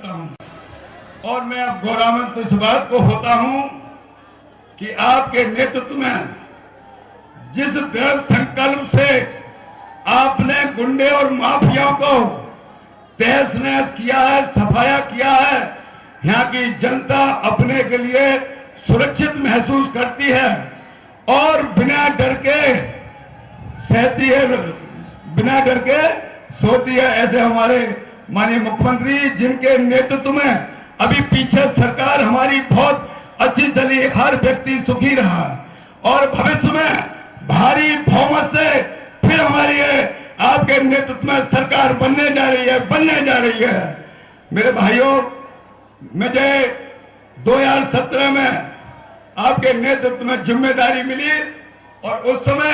और मैं अब गौरवान्वित इस बात को होता हूं कि आपके नेतृत्व में जिस दृढ़ संकल्प से आपने गुंडे और माफियाओं को तहस नहस किया है, सफाया किया है, यहाँ की जनता अपने के लिए सुरक्षित महसूस करती है और बिना डर के सहती है, बिना डर के सोती है। ऐसे हमारे माननीय मुख्यमंत्री, जिनके नेतृत्व में अभी पीछे सरकार हमारी बहुत अच्छी चली, हर व्यक्ति सुखी रहा और भविष्य में भारी बहुमत से फिर हमारी आपके नेतृत्व में सरकार बनने जा रही है। मेरे भाइयों, मुझे 2017 में आपके नेतृत्व में जिम्मेदारी मिली और उस समय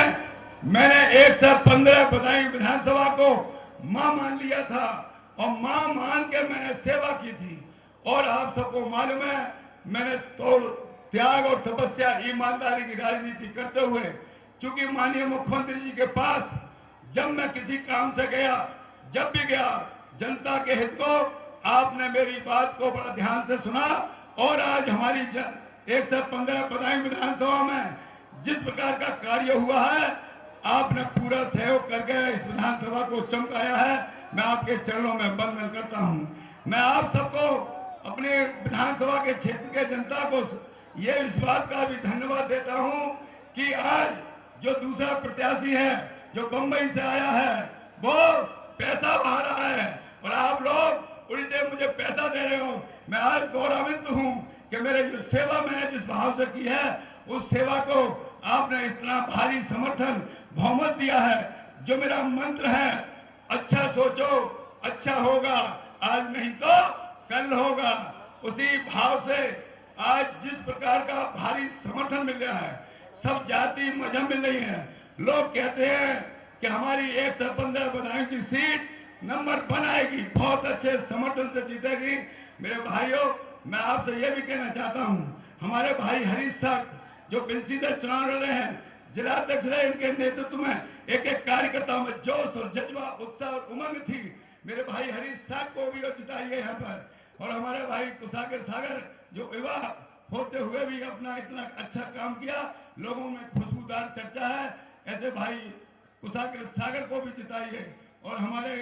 मैंने 1 से 15 बदायूं विधानसभा को मां मान लिया था और मां मान के मैंने सेवा की थी। और आप सबको मालूम है, मैंने तो त्याग और तपस्या, ईमानदारी की राजनीति करते हुए, चूंकि माननीय मुख्यमंत्री जी के पास जब मैं किसी काम से गया, जब भी गया, जनता के हित को आपने मेरी बात को बड़ा ध्यान से सुना और आज हमारी 1 से 15 बदायूं विधानसभा में जिस प्रकार का कार्य हुआ है, आपने पूरा सहयोग करके इस विधानसभा को चमकाया है। मैं आपके चरणों में वंदन करता हूं। मैं आप सबको, अपने विधानसभा के क्षेत्र के जनता को ये इस बात का भी धन्यवाद देता हूं कि आज जो दूसरा प्रत्याशी है, जो बंबई से आया है, वो पैसा बहा रहा है और आप लोग उल्टे मुझे पैसा दे रहे हो। मैं आज गौरवान्वित हूं कि मेरे जो सेवा मैंने जिस भाव से की है, उस सेवा को आपने इतना भारी समर्थन, बहुमत दिया है। जो मेरा मंत्र है, अच्छा सोचो अच्छा होगा, आज नहीं तो कल होगा, उसी भाव से आज जिस प्रकार का भारी समर्थन मिल रहा है, सब जाति मजहब मिल रही है। लोग कहते हैं कि हमारी 1 से 15 बदायूं की सीट नंबर 1 आएगी, बहुत अच्छे समर्थन से जीतेगी। मेरे भाइयों, मैं आपसे यह भी कहना चाहता हूं, हमारे भाई हरीश साहब जो बिलसी से चुनाव लड़ रहे हैं, जिलाध्यक्ष रहे, इनके नेतृत्व में एक एक कार्यकर्ता में जोश और जज्बा, उत्साह और उमंग थी। मेरे भाई हरीश साहब को भी जिताइए यहाँ पर। और हमारे भाई कुशाग्र सागर जो विवाह होते हुए भी अपना इतना अच्छा काम किया, लोगों में खुशबूदार चर्चा है, ऐसे भाई कुशाग्र सागर को भी जिताइए। और हमारे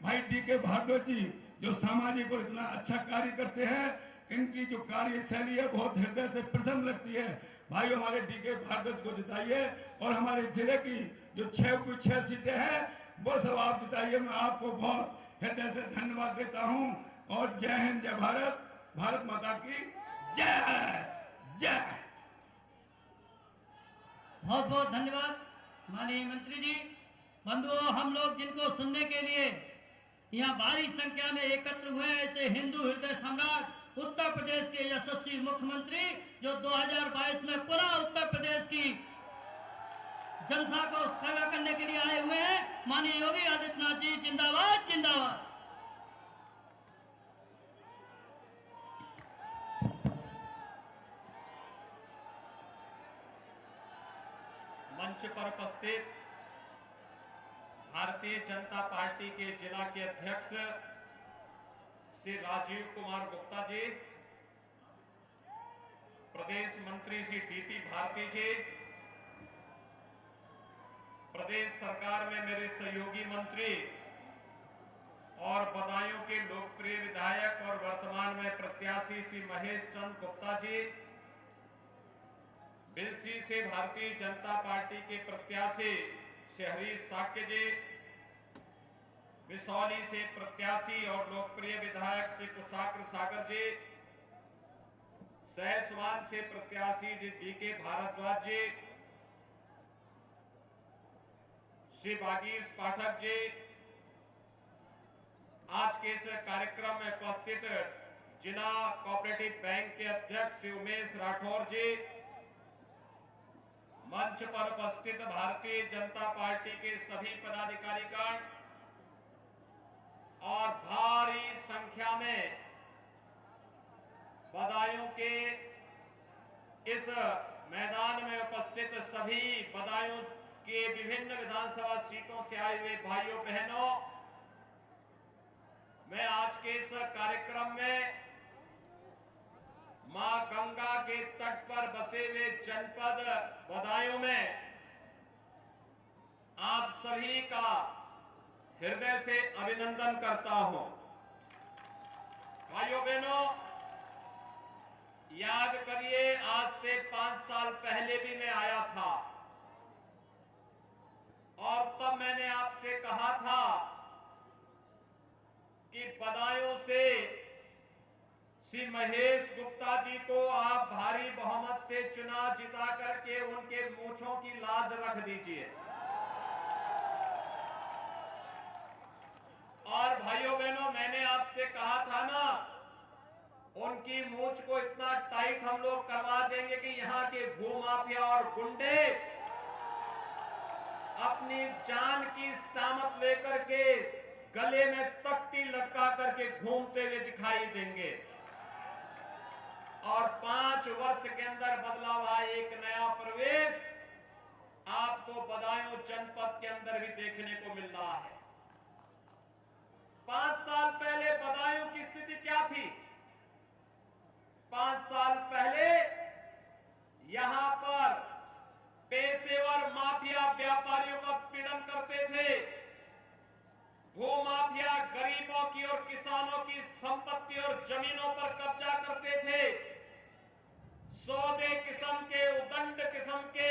भाई डीके भारद्वाज जी जो सामाजिक और इतना अच्छा कार्य करते हैं, इनकी जो कार्यशैली है बहुत हृदय से प्रसन्न लगती है। भाई हमारे डीके भारद्वाज को जिताइए और हमारे जिले की जो 6 सीटें हैं वो सब आप जिताइए। मैं आपको बहुत हृदय से धन्यवाद देता हूं और जय हिंद, जय भारत, भारत माता की जय जय। बहुत बहुत धन्यवाद माननीय मंत्री जी। बंधुओं, हम लोग जिनको सुनने के लिए यहाँ भारी संख्या में एकत्र हुए, ऐसे हिंदू हृदय सम्राट उत्तर प्रदेश के यशस्वी मुख्यमंत्री जो 2022 में पुनः उत्तर प्रदेश की जनता को सेवा करने के लिए आए हुए हैं, माननीय योगी आदित्यनाथ जी जिंदाबाद जिंदाबाद। मंच पर उपस्थित भारतीय जनता पार्टी के जिला के अध्यक्ष श्री राजीव कुमार गुप्ता जी, प्रदेश मंत्री श्री डीपी भारती जी, प्रदेश सरकार में मेरे सहयोगी मंत्री और बदायूं के लोकप्रिय विधायक और वर्तमान में प्रत्याशी श्री महेश चंद्र गुप्ता जी, बिलसी से भारतीय जनता पार्टी के प्रत्याशी श्री हरीश साक्य जी, बिसौली से प्रत्याशी और लोकप्रिय विधायक श्री कुशाग्र सागर जी, सहसवान से प्रत्याशी जी डीके भारद्वाज जी, श्री बागीश पाठक जी, आज के इस कार्यक्रम में उपस्थित जिला कोऑपरेटिव बैंक के अध्यक्ष श्री उमेश राठौर जी, मंच पर उपस्थित भारतीय जनता पार्टी के सभी पदाधिकारीगण और भारी संख्या में बदायूं के इस मैदान में उपस्थित सभी बदायूं के विभिन्न विधानसभा सीटों से आए हुए भाइयों बहनों, मैं आज के इस कार्यक्रम में के तट पर बसे हुए जनपद बदायूं में आप सभी का हृदय से अभिनंदन करता हूं। भाइयों बहनों, याद करिए, आज से 5 साल पहले भी मैं आया था और तब मैंने आपसे कहा था कि बदायूं से श्री महेश गुप्ता जी को आप भारी बहुमत से चुनाव जिता करके उनके मूंछों की लाज रख दीजिए। और भाइयों बहनों, मैंने आपसे कहा था ना, उनकी मूंछ को इतना टाइट हम लोग करवा देंगे कि यहां के भूमाफिया और गुंडे अपनी जान की सामत लेकर के गले में तख्ती लटका करके घूमते हुए दिखाई देंगे। और 5 वर्ष के अंदर बदला हुआ एक नया प्रवेश आपको बदायूं जनपद के अंदर भी देखने को मिल रहा है। 5 साल पहले बदायूं की स्थिति क्या थी? 5 साल पहले यहां पर पेशेवर माफिया व्यापारियों का पीड़न करते थे। भूमाफिया गरीबों की और किसानों की संपत्ति और जमीनों पर कब्जा करते थे। सौदे किस्म के, उदंड किस्म के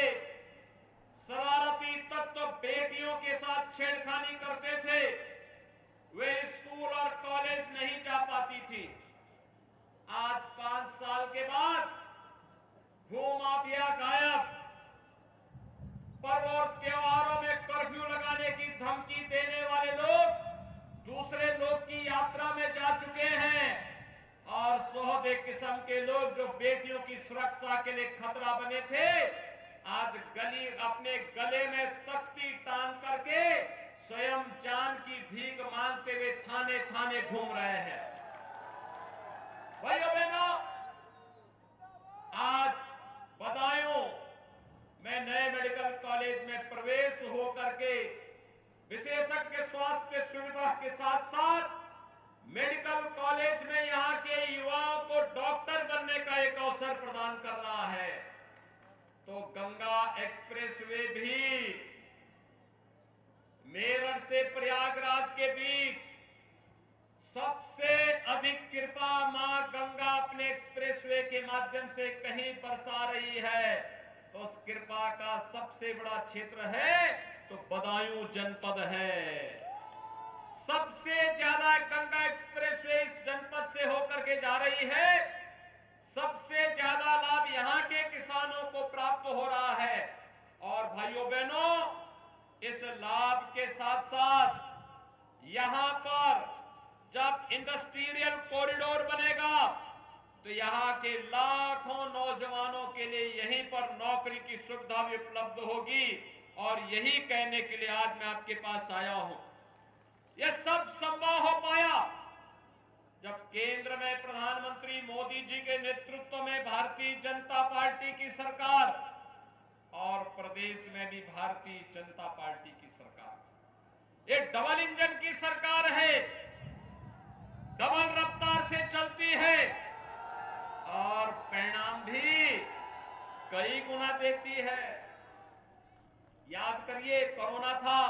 शरारती तत्व बेटियों के साथ छेड़खानी करते थे। वे स्कूल और कॉलेज नहीं जा पाती थी। आज 5 साल के बाद भूमाफिया गायब। पर्व और त्योहारों में कर्फ्यू लगाने की धमकी देने वाले लोग दूसरे लोग की यात्रा में जा चुके हैं और सौदे किस्म के लोग जो बेटियों की सुरक्षा के लिए खतरा बने थे, आज अपने गले में तख्ती टांग करके स्वयं जान की भीख मांगते हुए थाने थाने घूम रहे हैं। भाइयों बहनों, आज बदायूं में नए मेडिकल कॉलेज में प्रवेश होकर के विशेषज्ञ स्वास्थ्य सुविधा के साथ साथ मेडिकल कॉलेज में यहां के युवाओं को डॉक्टर बनने का एक अवसर प्रदान कर रहा है। तो गंगा एक्सप्रेसवे भी मेरठ से प्रयागराज के बीच सबसे अधिक कृपा मां गंगा अपने एक्सप्रेसवे के माध्यम से कहीं बरसा रही है। तो उस कृपा का सबसे बड़ा क्षेत्र है तो बदायूं जनपद है। सबसे ज्यादा गंगा एक्सप्रेसवे इस जनपद से होकर के जा रही है। सबसे ज्यादा लाभ यहां के किसानों को प्राप्त हो रहा है। और भाइयों बहनों, इस लाभ के साथ साथ यहां पर जब इंडस्ट्रियल कॉरिडोर बनेगा तो यहां के लाखों नौजवानों के लिए यहीं पर नौकरी की सुविधा भी उपलब्ध होगी। और यही कहने के लिए आज मैं आपके पास आया हूं। यह सब संभव हो पाया जब केंद्र में प्रधानमंत्री मोदी जी के नेतृत्व में भारतीय जनता पार्टी की सरकार और प्रदेश में भी भारतीय जनता पार्टी की सरकार, ये डबल इंजन की सरकार है, डबल रफ्तार से चलती है और परिणाम भी कई गुना देती है। याद करिए, कोरोना था,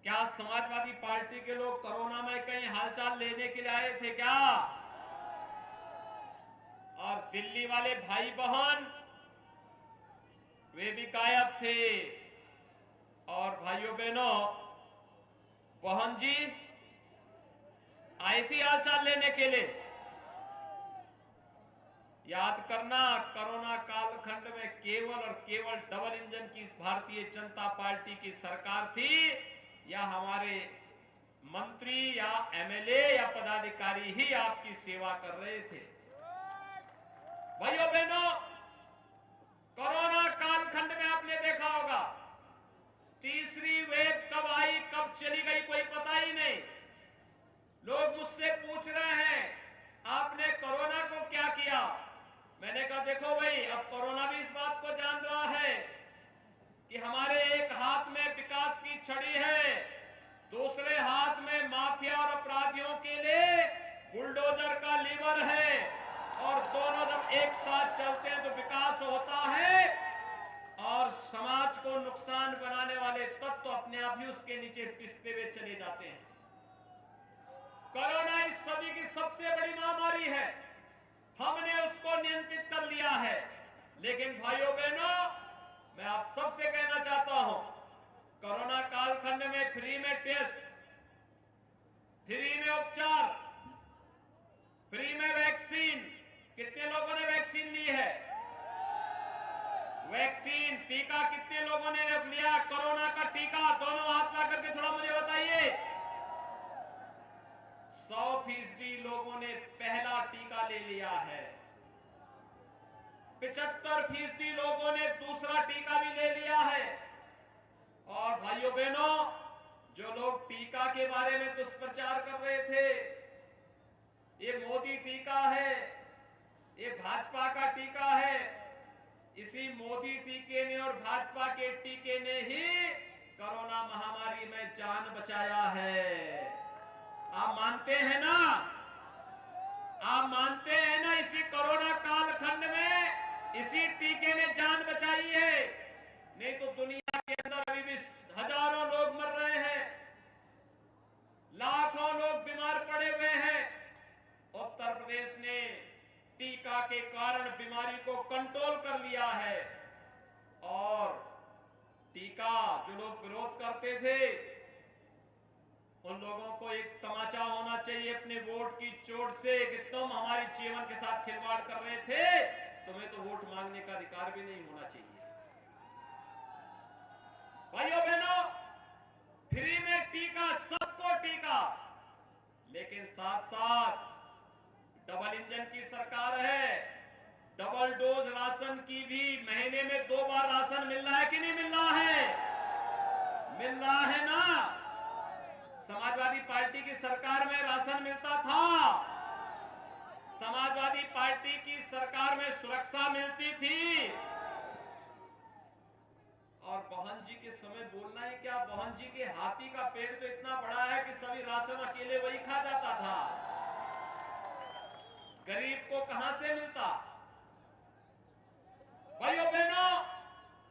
क्या समाजवादी पार्टी के लोग कोरोना में कहीं हालचाल लेने के लिए आए थे क्या? और दिल्ली वाले भाई बहन वे भी गायब थे। और भाइयों बहनों, बहन जी आई थी हालचाल लेने के लिए। याद करना, कोरोना कालखंड में केवल और केवल डबल इंजन की भारतीय जनता पार्टी की सरकार थी, या हमारे मंत्री या एमएलए या पदाधिकारी ही आपकी सेवा कर रहे थे। भाइयों बहनों, कोरोना कालखंड में आपने देखा होगा, तीसरी वेव कब आई कब चली गई कोई पता ही नहीं। लोग मुझसे पूछ रहे हैं आपने कोरोना को क्या किया। मैंने कहा देखो भाई, अब कोरोना भी इस बात को जान रहा है कि हमारे एक हाथ में विकास की छड़ी है, दूसरे हाथ में माफिया और अपराधियों के लिए बुलडोजर का लीवर है। और दोनों जब एक एक साथ चलते हैं तो विकास होता है, और समाज को नुकसान बनाने वाले तत्व अपने आप ही उसके नीचे पिसते हुए चले जाते हैं। कोरोना इस सदी की सबसे बड़ी महामारी है, हमने उसको नियंत्रित कर लिया है। लेकिन भाइयों बहनों, मैं आप सबसे कहना चाहता हूं, कोरोना कालखंड में फ्री में टेस्ट, फ्री में उपचार, फ्री में वैक्सीन, कितने लोगों ने वैक्सीन ली है? वैक्सीन, टीका कितने लोगों ने लिया? कोरोना का टीका दोनों हाथ ला करके थोड़ा मुझे बताइए। 100% लोगों ने पहला टीका ले लिया है, 75% लोगों ने दूसरा टीका भी ले लिया है। और भाइयों बहनों, जो लोग टीका के बारे में दुष्प्रचार कर रहे थे, ये मोदी टीका है, ये भाजपा का टीका है, इसी मोदी टीके ने और भाजपा के टीके ने ही कोरोना महामारी में जान बचाया है। आप मानते हैं ना? आप मानते हैं ना? इसी कोरोना कालखंड में इसी टीके ने जान बचाई है। नहीं तो दुनिया के अंदर अभी भी हजारों लोग मर रहे हैं, लाखों लोग बीमार पड़े हुए हैं। उत्तर प्रदेश ने टीका के कारण बीमारी को कंट्रोल कर लिया है। और टीका जो लोग विरोध करते थे, उन लोगों को एक तमाचा होना चाहिए अपने वोट की चोट से कि तुम हमारे जीवन के साथ खिलवाड़ कर रहे थे, तुम्हें तो वोट मांगने का अधिकार भी नहीं होना चाहिए। भाइयों बहनों, फ्री में टीका, सबको टीका, लेकिन साथ साथ डबल इंजन की सरकार है, डबल डोज राशन की भी महीने में 2 बार राशन मिल रहा है कि नहीं मिल रहा है? मिल रहा है ना? समाजवादी पार्टी की सरकार में राशन मिलता था, समाजवादी पार्टी की सरकार में सुरक्षा मिलती थी। और बहन जी के समय बोलना है क्या? बहन जी के हाथी का पेट तो इतना बड़ा है कि सभी राशन अकेले वही खा जाता था, गरीब को कहां से मिलता? भाइयों बहनों,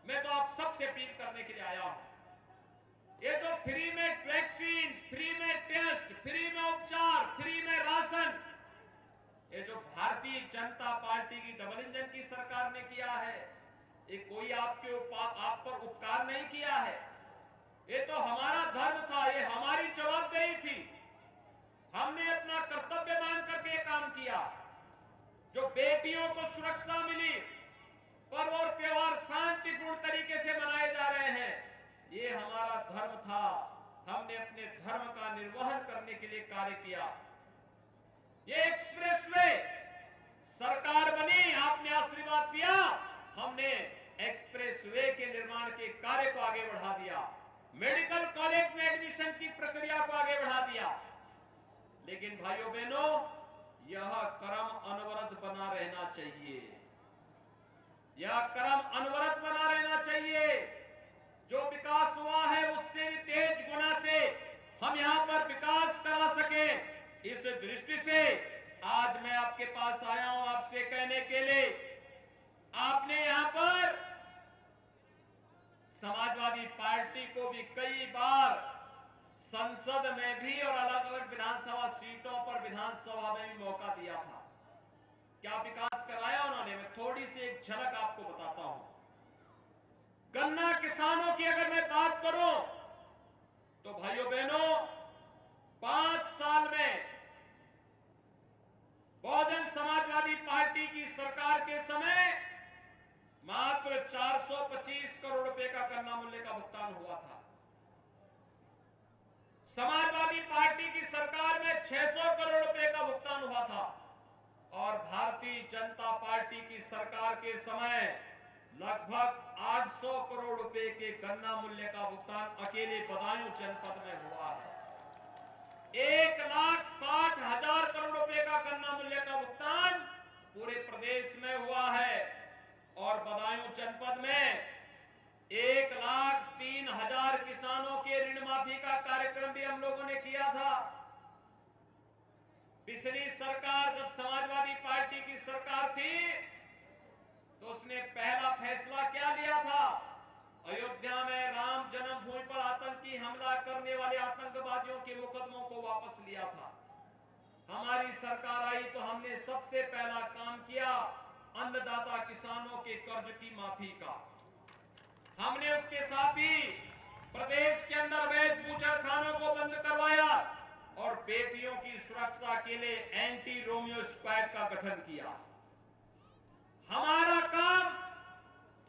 मैं तो आप सबसे अपील करने के लिए आया हूं, ये जो फ्री में वैक्सीन, फ्री में टेस्ट, फ्री में उपचार, फ्री में राशन, ये जो भारतीय जनता पार्टी की डबल इंजन की सरकार ने किया है, ये कोई आप पर उपकार नहीं किया है। ये तो हमारा धर्म था, ये हमारी जवाबदेही थी। हमने अपना कर्तव्य मान करके काम किया। जो बेटियों को सुरक्षा मिली, पर्व और त्योहार शांतिपूर्ण तरीके से मनाए जा रहे हैं, ये हमारा धर्म था। हमने अपने धर्म का निर्वहन करने के लिए कार्य किया। ये एक्सप्रेसवे सरकार बनी, आपने आशीर्वाद दिया, हमने एक्सप्रेसवे के निर्माण के कार्य को आगे बढ़ा दिया, मेडिकल कॉलेज में एडमिशन की प्रक्रिया को आगे बढ़ा दिया। लेकिन भाइयों बहनों, यह क्रम अनवरत बना रहना चाहिए, यह क्रम अनवरत बना रहना चाहिए। जो विकास हुआ है उससे भी तेज गुना से हम यहां पर विकास करा सके, इस दृष्टि से आज मैं आपके पास आया हूं आपसे कहने के लिए, आपने यहां पर समाजवादी पार्टी को भी कई बार संसद में भी और अलग अलग विधानसभा सीटों पर विधानसभा में भी मौका दिया था। क्या विकास कराया उन्होंने? मैं थोड़ी सी एक झलक आपको बताता हूं। गन्ना किसानों की अगर मैं बात करूं तो भाइयों बहनों, 5 साल में बहुजन समाजवादी पार्टी की सरकार के समय मात्र 425 करोड़ रुपए का गन्ना मूल्य का भुगतान हुआ था। समाजवादी पार्टी की सरकार में 600 करोड़ रुपए का भुगतान हुआ था, और भारतीय जनता पार्टी की सरकार के समय लगभग 800 करोड़ रुपए के गन्ना मूल्य का भुगतान अकेले बदायूं जनपद में हुआ है। 1,60,000 करोड़ रुपए का गन्ना मूल्य का भुगतान पूरे प्रदेश में हुआ है, और बदायूं जनपद में 1,03,000 किसानों के ऋण माफी का कार्यक्रम भी हम लोगों ने किया था। पिछली सरकार, जब समाजवादी पार्टी की सरकार थी, उसने पहला फैसला क्या लिया था? अयोध्या में राम जन्मभूमि पर आतंकी हमला करने वाले आतंकवादियों के मुकदमों को वापस लिया था। हमारी सरकार आई तो हमने सबसे पहला काम किया अन्नदाता किसानों के कर्ज की माफी का। हमने उसके साथ ही प्रदेश के अंदर अवैध बूचड़खानों को बंद करवाया और बेटियों की सुरक्षा के लिए एंटी रोमियो स्क्वाड का गठन किया। हमारा काम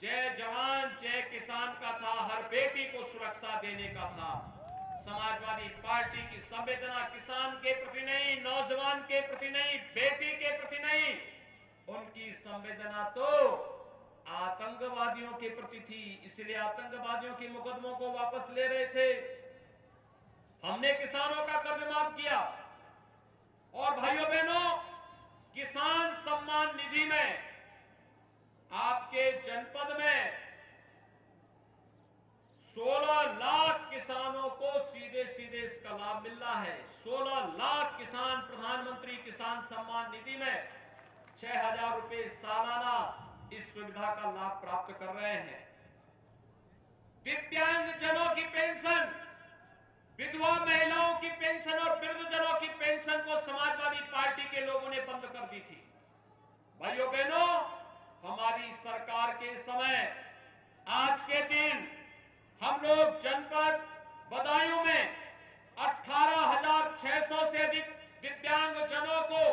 जय जवान जय किसान का था, हर बेटी को सुरक्षा देने का था। समाजवादी पार्टी की संवेदना किसान के प्रति नहीं, नौजवान के प्रति नहीं, बेटी के प्रति नहीं, उनकी संवेदना तो आतंकवादियों के प्रति थी। इसलिए आतंकवादियों के मुकदमों को वापस ले रहे थे। हमने किसानों का कर्ज माफ किया और भाइयों बहनों, किसान सम्मान निधि में आपके जनपद में 16 लाख किसानों को सीधे सीधे इसका लाभ मिल रहा है। 16 लाख किसान प्रधानमंत्री किसान सम्मान निधि में 6,000 रुपए सालाना इस सुविधा का लाभ प्राप्त कर रहे हैं। दिव्यांग जनों की पेंशन, विधवा महिलाओं की पेंशन और वृद्धजनों की पेंशन को समाजवादी पार्टी के लोगों ने बंद कर दी थी। भाइयों बहनों, हमारी सरकार के समय आज के दिन हम लोग जनपद बदायूं में 18,600 से अधिक दिव्यांग जनों को,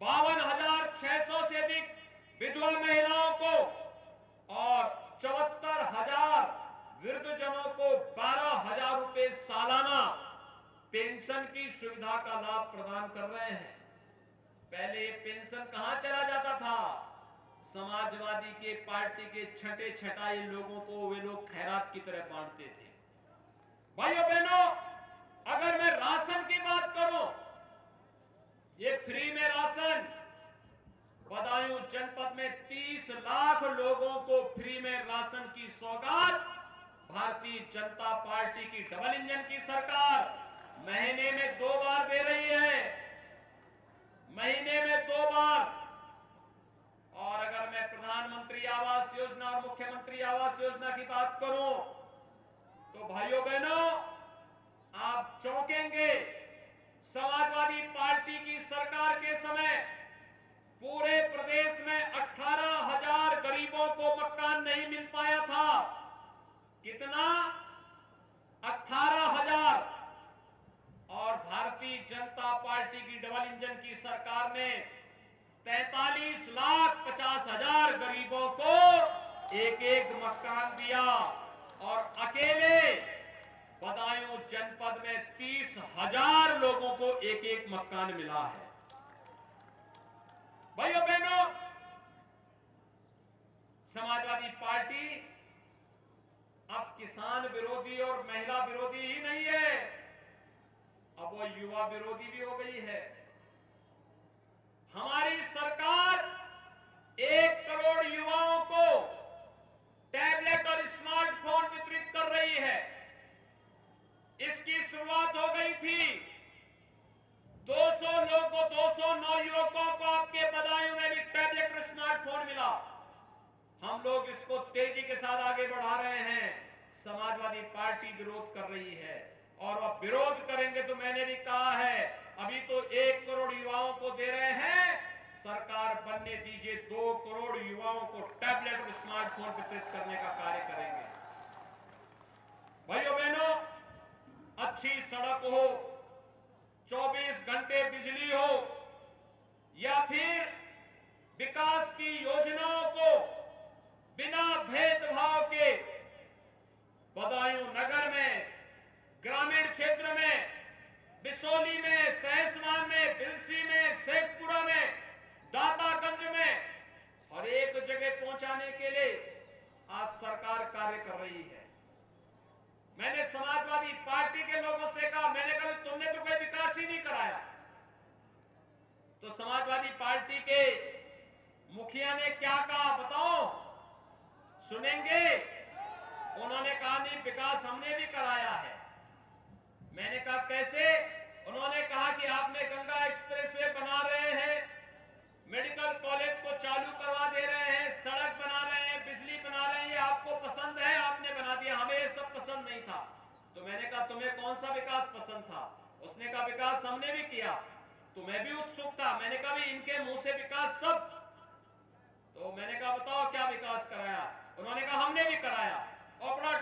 52,600 से अधिक विधवा महिलाओं को और 74,000 वृद्धजनों को 12,000 रुपए सालाना पेंशन की सुविधा का लाभ प्रदान कर रहे हैं। पहले ये पेंशन कहां चला जाता था? समाजवादी के पार्टी के छठे छटाई लोगों को वे लोग खैरात की तरह बांटते थे। भाइयों बहनों, अगर मैं राशन की बात करूं, ये फ्री में राशन बदायूं जनपद में 30 लाख लोगों को फ्री में राशन की सौगात भारतीय जनता पार्टी की डबल इंजन की सरकार महीने में 2 बार दे रही है। महीने में 2 बार। और अगर मैं प्रधानमंत्री आवास योजना और मुख्यमंत्री आवास योजना की बात करूं तो भाइयों बहनों, आप चौंकेंगे। समाजवादी पार्टी की सरकार के समय पूरे प्रदेश में 18,000 गरीबों को मकान नहीं मिल पाया था। कितना? 18,000। और भारतीय जनता पार्टी की डबल इंजन की सरकार ने 43,50,000 गरीबों को एक एक मकान दिया और अकेले बदायूं जनपद में 30,000 लोगों को एक एक मकान मिला है। भाइयों बहनों, समाजवादी पार्टी अब किसान विरोधी और महिला विरोधी ही नहीं है, अब वो युवा विरोधी भी हो गई है। हमारी सरकार 1 करोड़ युवाओं को टैबलेट और स्मार्टफोन वितरित कर रही है। इसकी शुरुआत हो गई थी। 200 लोगों, 209 युवकों को आपके बदायूं में भी टैबलेट और स्मार्टफोन मिला। हम लोग इसको तेजी के साथ आगे बढ़ा रहे हैं। समाजवादी पार्टी विरोध कर रही है और अब विरोध करेंगे तो मैंने भी कहा है, अभी तो 1 करोड़ युवाओं को दे रहे हैं, सरकार बनने दीजिए 2 करोड़ युवाओं को टैबलेट और स्मार्टफोन वितरित करने का कार्य करेंगे। भाइयों बहनों, अच्छी सड़क हो, 24 घंटे बिजली हो या फिर विकास की योजनाओं को बिना भेदभाव के बदायूं नगर में, ग्रामीण क्षेत्र में, बिसोली में, सहसवान में, बिलसी में, शेखपुरा में, दातागंज में हर एक जगह पहुंचाने के लिए आज सरकार कार्य कर रही है। मैंने समाजवादी पार्टी के लोगों से कहा, मैंने कहा तुमने तो कोई विकास ही नहीं कराया। तो समाजवादी पार्टी के मुखिया ने क्या कहा बताओ, सुनेंगे? उन्होंने कहा नहीं, विकास हमने भी कराया है। मैंने कहा कैसे? उन्होंने कहा कि आपने गंगा एक्सप्रेसवे बना रहे हैं, मेडिकल कॉलेज को चालू करवा कहा तुम्हें कौन सा विकास पसंद था? उसने कहा विकास हमने भी किया। तो मैं भी उत्सुक था, मैंने कहा भी इनके मुंह से विकास सब। तो मैंने कहा बताओ क्या विकास कराया? उन्होंने कहा हमने भी कराया। और बड़ा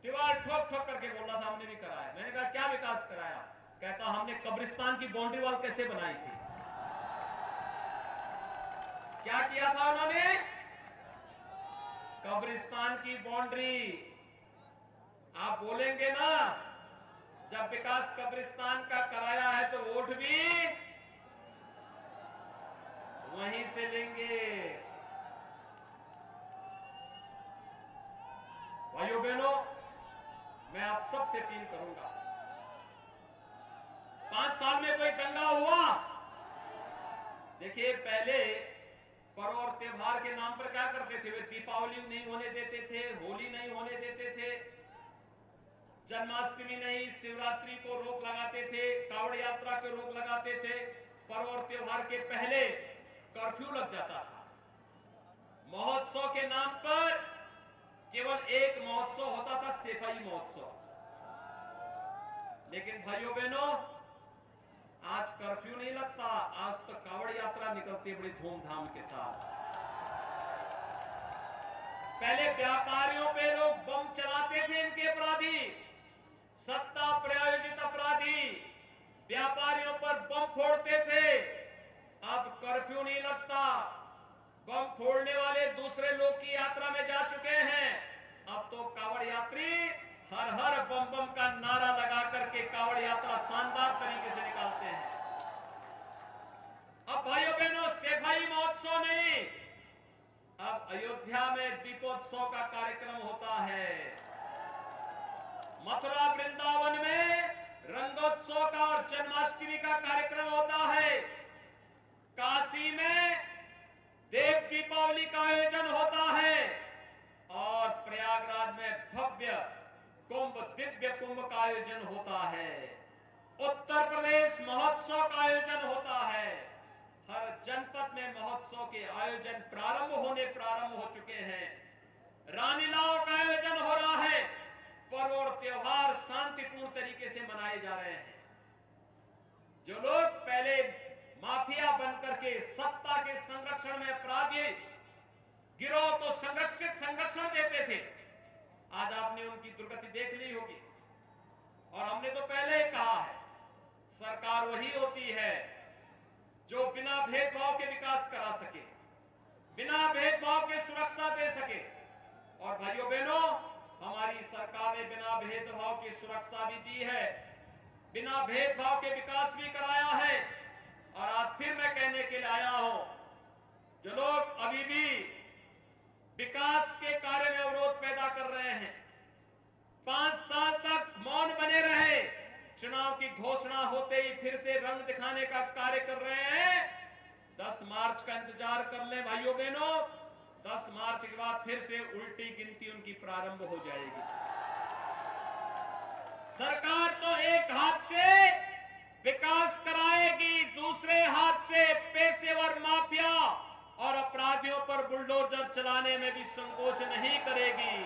दीवार ठोक ठोक करके बोल रहा था हमने भी कराया। मैंने कहा क्या विकास कराया? कहता हमने कब्रिस्तान की बाउंड्री वॉल कैसे बनाई थी। क्या किया था उन्होंने? कब्रिस्तान की बाउंड्री। आप बोलेंगे ना जब विकास कब्रिस्तान का कराया है तो वोट भी वहीं से लेंगे। भाइयों बहनों, मैं आप सबसे अपील करूंगा, 5 साल में कोई दंगा हुआ? देखिए पहले पर्व और त्योहार के नाम पर क्या करते थे? वे दीपावली नहीं होने देते थे, होली नहीं होने देते थे, जन्माष्टमी नहीं, शिवरात्रि को रोक लगाते थे, कावड़ यात्रा को रोक लगाते थे। पर्व और त्योहार के पहले कर्फ्यू लग जाता था। महोत्सव के नाम पर केवल एक महोत्सव होता था, सफाई महोत्सव। लेकिन भाइयों बहनों, आज कर्फ्यू नहीं लगता, आज तो कावड़ यात्रा निकलती है बड़ी धूमधाम के साथ। पहले व्यापारियों पे लोग बम चलाते थे, इनके अपराधी, सत्ता प्रायोजित अपराधी व्यापारियों पर बम फोड़ते थे। अब कर्फ्यू नहीं लगता, बम फोड़ने वाले दूसरे लोग की यात्रा में जा चुके हैं। अब तो कावड़ यात्री हर हर बम बम का नारा लगा करके कावड़ यात्रा शानदार तरीके से निकालते हैं। अब भाइयों बहनों, सफाई महोत्सव नहीं, अब अयोध्या में दीपोत्सव का कार्यक्रम होता है। मथुरा वृंदावन में रंगोत्सव का और जन्माष्टमी का कार्यक्रम होता है। काशी में देव दीपावली का आयोजन होता है और प्रयागराज में भव्य कुंभ, दिव्य कुंभ का आयोजन होता है। उत्तर प्रदेश महोत्सव का आयोजन होता है। हर जनपद में महोत्सव के आयोजन प्रारंभ हो चुके हैं। रामलीलाओं का आयोजन हो रहा है। पर्व और त्योहार शांतिपूर्ण तरीके से मनाए जा रहे हैं। जो लोग पहले माफिया बनकर के सत्ता के संरक्षण में अपराधी गिरोह को संरक्षण देते थे, आज आपने उनकी दुर्गति देख ली होगी। और हमने तो पहले ही कहा है, सरकार वही होती है जो बिना भेदभाव के विकास करा सके, बिना भेदभाव के सुरक्षा दे सके। और भाइयों बहनों, हमारी सरकार ने बिना भेदभाव की सुरक्षा भी दी है, बिना भेदभाव के विकास भी कराया है। और आज फिर मैं कहने के लिए आया हूं, जो लोग अभी भी विकास के कार्य में अवरोध पैदा कर रहे हैं, 5 साल तक मौन बने रहे, चुनाव की घोषणा होते ही फिर से रंग दिखाने का कार्य कर रहे हैं, 10 मार्च का इंतजार कर लें भाइयों बहनों। 10 मार्च के बाद फिर से उल्टी गिनती उनकी प्रारंभ हो जाएगी। सरकार तो एक हाथ से विकास कराएगी, दूसरे हाथ से पेशेवर माफिया और अपराधियों पर बुलडोजर चलाने में भी संकोच नहीं करेगी।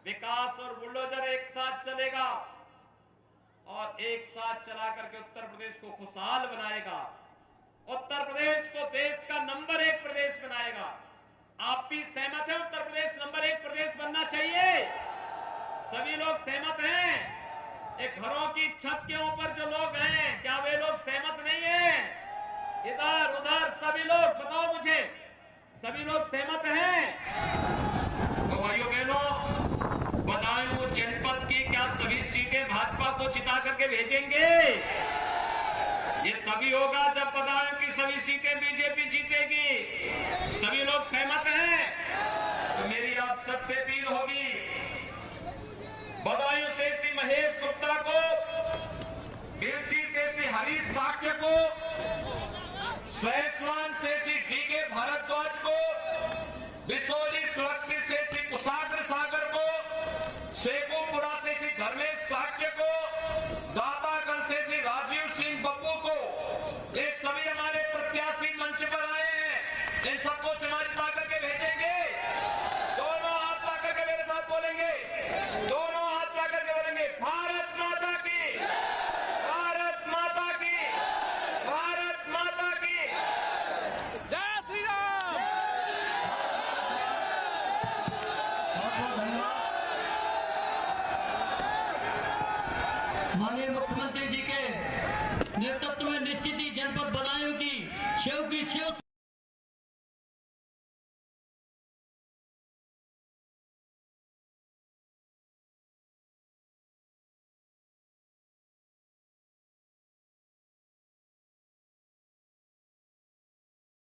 विकास और बुलडोजर एक साथ चलेगा और एक साथ चला करके उत्तर प्रदेश को खुशहाल बनाएगा, उत्तर प्रदेश को देश का नंबर 1 प्रदेश बनाएगा। आप भी सहमत हैं उत्तर प्रदेश नंबर 1 प्रदेश बनना चाहिए? सभी लोग सहमत हैं? एक घरों की छत के ऊपर जो लोग हैं, क्या वे लोग सहमत नहीं हैं? इधर उधर सभी लोग बताओ मुझे, सभी लोग सहमत हैं? तो भाइयों बहनों, बदायूं जनपद की क्या सभी सीटें भाजपा को जिता करके भेजेंगे? ये तभी होगा जब बदायूं की सभी सीटें बीजेपी जीतेगी। सभी लोग सहमत हैं? तो मेरी आप सबसे अपील होगी, बदायूं से श्री महेश गुप्ता को, बिलसी से श्री हरीश साक्य को, सैसवान से श्री डी.के. भारद्वाज को, बिसोली सुरक्षित से श्री कुशाग्र सागर को, शेखुपुरा से श्री धर्मेश साक्य को, दातागंज से श्री राजीव सिंह बब्बू को, ये सभी हमारे प्रत्याशी मंच पर आए हैं। इन सबको चुनाव जिता करके भेजेंगे। दोनों हाथ ला करके मेरे साथ बोलेंगे, दोनों हाथ ला माननीय मुख्यमंत्री जी के नेतृत्व में निश्चित ही जनपद बदायूं की सेव